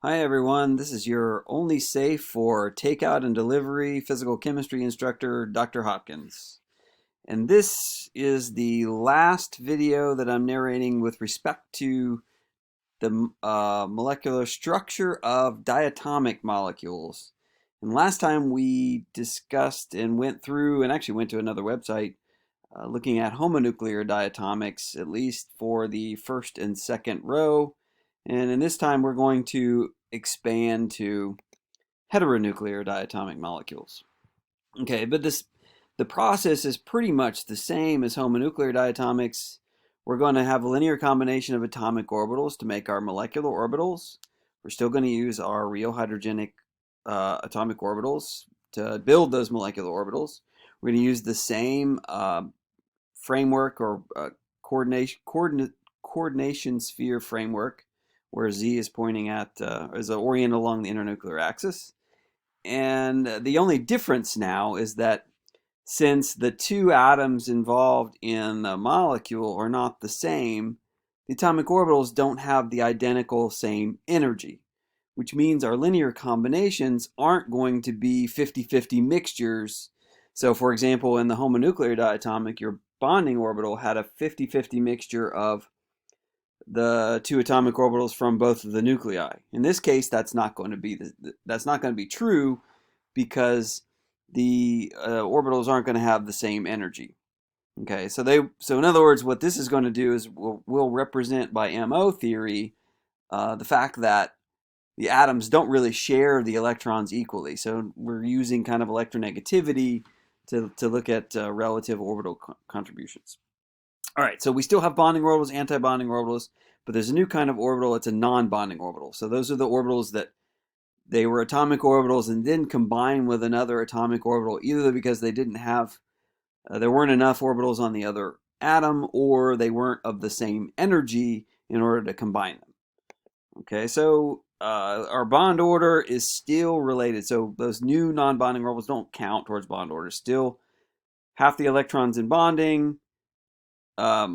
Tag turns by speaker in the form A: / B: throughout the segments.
A: Hi everyone, this is your only safe for takeout and delivery physical chemistry instructor, Dr. Hopkins. And this is the last video that I'm narrating with respect to the molecular structure of diatomic molecules. And last time we discussed and went through, and actually went to another website, looking at homonuclear diatomics, at least for the first and second row. And in this time, we're going to expand to heteronuclear diatomic molecules. Okay, but the process is pretty much the same as homonuclear diatomics. We're going to have a linear combination of atomic orbitals to make our molecular orbitals. We're still going to use our real hydrogenic atomic orbitals to build those molecular orbitals. We're going to use the same framework or coordination sphere framework, where Z is pointing at is oriented along the internuclear axis. And the only difference now is that since the two atoms involved in the molecule are not the same, the atomic orbitals don't have the identical same energy, which means our linear combinations aren't going to be 50-50 mixtures. So for example, in the homonuclear diatomic, your bonding orbital had a 50-50 mixture of the two atomic orbitals from both of the nuclei. In this case, that's not going to be true because the orbitals aren't going to have the same energy. Okay, so in other words, what this is going to do is we'll represent by MO theory the fact that the atoms don't really share the electrons equally. So we're using kind of electronegativity to look at relative orbital contributions. All right, so we still have bonding orbitals, anti-bonding orbitals, but there's a new kind of orbital. It's a non-bonding orbital. So those are the orbitals that they were atomic orbitals and then combined with another atomic orbital, either because they didn't have, there weren't enough orbitals on the other atom, or they weren't of the same energy in order to combine them. Okay, so our bond order is still related. So those new non-bonding orbitals don't count towards bond order. Still half the electrons in bonding, half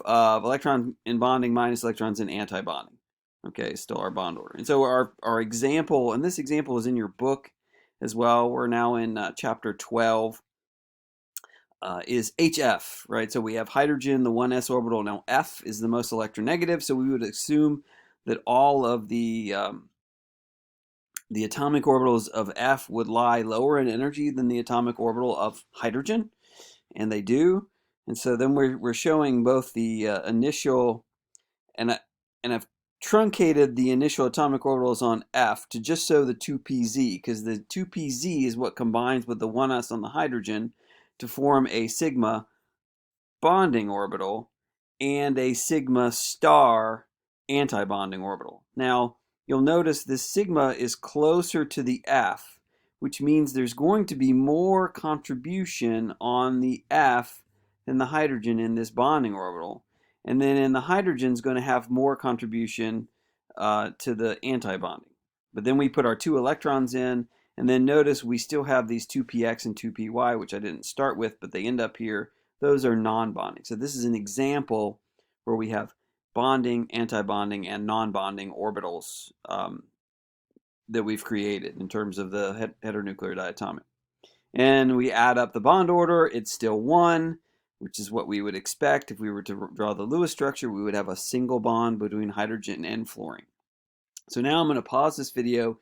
A: of electrons in bonding minus electrons in anti-bonding. Okay, still our bond order. And so our example, and this example is in your book as well. We're now in chapter 12, is HF, right? So we have hydrogen, the 1s orbital. Now F is the most electronegative, so we would assume that all of the atomic orbitals of F would lie lower in energy than the atomic orbital of hydrogen, and they do. And so then we're showing both the initial, and I've truncated the initial atomic orbitals on F to just show the 2pz, because the 2pz is what combines with the 1s on the hydrogen to form a sigma bonding orbital and a sigma star antibonding orbital. Now, you'll notice this sigma is closer to the F, which means there's going to be more contribution on the F than the hydrogen in this bonding orbital. And then in the hydrogen is going to have more contribution to the antibonding. But then we put our two electrons in, and then notice we still have these 2px and 2py, which I didn't start with, but they end up here. Those are non-bonding. So this is an example where we have bonding, antibonding, and non-bonding orbitals that we've created in terms of the heteronuclear diatomic. And we add up the bond order, it's still 1, which is what we would expect. If we were to draw the Lewis structure, we would have a single bond between hydrogen and fluorine. So now I'm going to pause this video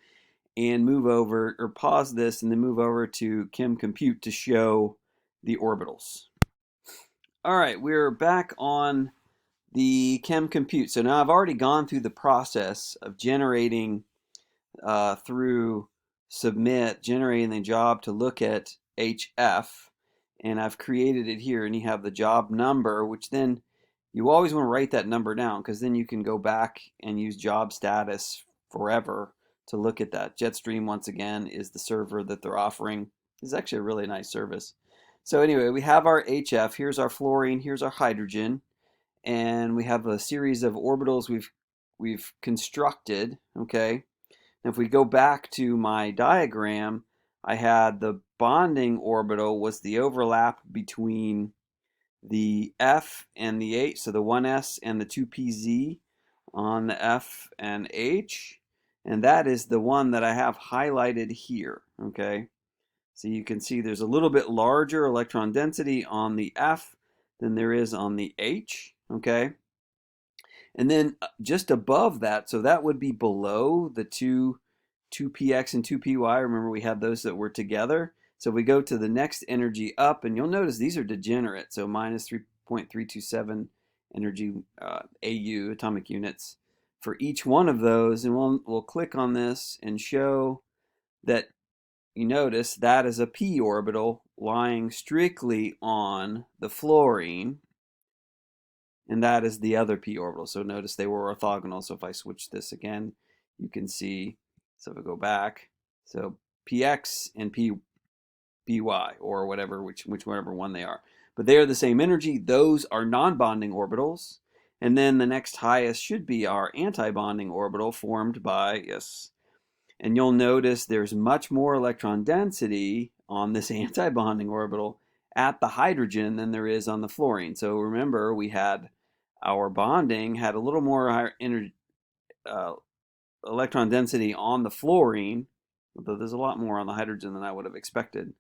A: and move over, or pause this and then move over to Chem Compute to show the orbitals. All right, we're back on the Chem Compute. So now I've already gone through the process of generating through submit, generating the job to look at HF, and I've created it here, and you have the job number, which then you always want to write that number down, because then you can go back and use job status forever to look at that. Jetstream, once again, is the server that they're offering. It's actually a really nice service. So anyway, we have our HF. Here's our fluorine. Here's our hydrogen. And we have a series of orbitals we've constructed. Okay. Now if we go back to my diagram, I had the bonding orbital was the overlap between the F and the H, so the 1s and the 2pz on the F and H, and that is the one that I have highlighted here, okay? So you can see there's a little bit larger electron density on the F than there is on the H, okay? And then just above that, so that would be below the 2px and 2py. Remember we had those that were together. So we go to the next energy up, and you'll notice these are degenerate. So minus 3.327 energy AU, atomic units, for each one of those. And we'll click on this and show that you notice that is a p orbital lying strictly on the fluorine, and that is the other p orbital. So notice they were orthogonal. So if I switch this again, you can see, so if I go back, so px and py, or whatever, whichever one they are. But they are the same energy. Those are non-bonding orbitals. And then the next highest should be our anti-bonding orbital formed by, yes, and you'll notice there's much more electron density on this anti-bonding orbital at the hydrogen than there is on the fluorine. So remember, we had our bonding had a little more higher electron density on the fluorine, although there's a lot more on the hydrogen than I would have expected.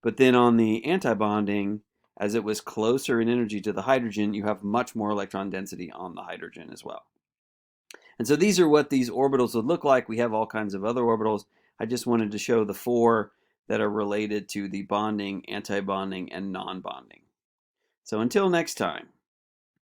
A: But then on the anti-bonding, as it was closer in energy to the hydrogen, you have much more electron density on the hydrogen as well. And so these are what these orbitals would look like. We have all kinds of other orbitals. I just wanted to show the 4 that are related to the bonding, anti-bonding, and non-bonding. So until next time.